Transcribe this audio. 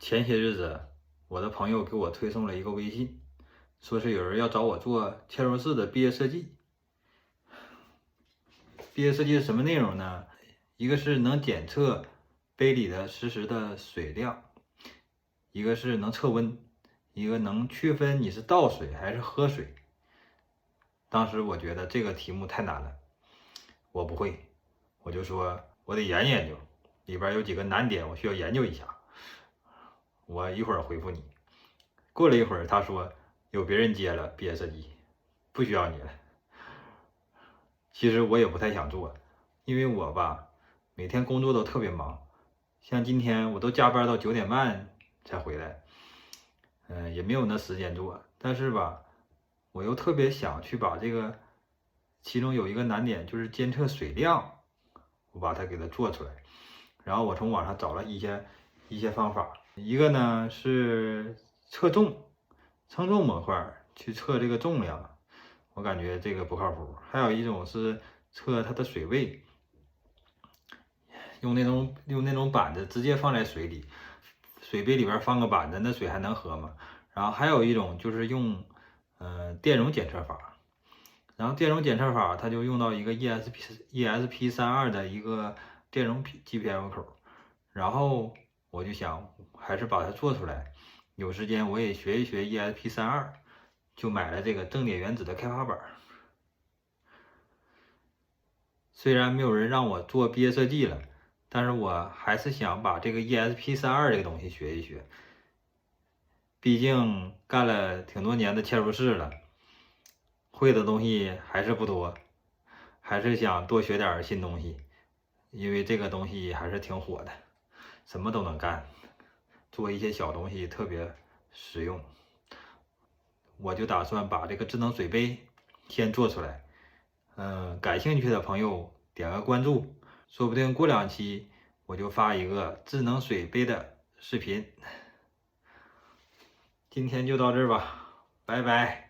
前些日子，我的朋友给我推送了一个微信，说是有人要找我做嵌入式的毕业设计。毕业设计是什么内容呢？一个是能检测杯里的实时的水量，一个是能测温，一个能区分你是倒水还是喝水。当时我觉得这个题目太难了，我不会，我就说我得研究研究，里边有几个难点我需要研究一下，我一会儿回复你。过了一会儿，他说有别人接了毕业设计，不需要你了。其实我也不太想做，因为我吧每天工作都特别忙，像今天我都加班到9点半才回来，也没有那时间做。但是吧，我又特别想去把这个，其中有一个难点就是监测水量，我把它给它做出来。然后我从网上找了一些方法，一个呢是称重模块去测这个重量，我感觉这个不靠谱。还有一种是测它的水位，用那种板子直接放在水里，水杯里边放个板子，那水还能喝吗？然后还有一种就是用电容检测法，然后电容检测法它就用到一个 ESP32的一个电容 GPM 口，然后我就想还是把它做出来，有时间我也学一学 ESP32，就买了这个正点原子的开发板。虽然没有人让我做毕业设计了，但是我还是想把这个 ESP32这个东西学一学，毕竟干了挺多年的嵌入式了，会的东西还是不多，还是想多学点新东西，因为这个东西还是挺火的，什么都能干，做一些小东西特别实用。我就打算把这个智能水杯先做出来，感兴趣的朋友点个关注，说不定过2期我就发一个智能水杯的视频。今天就到这儿吧，拜拜。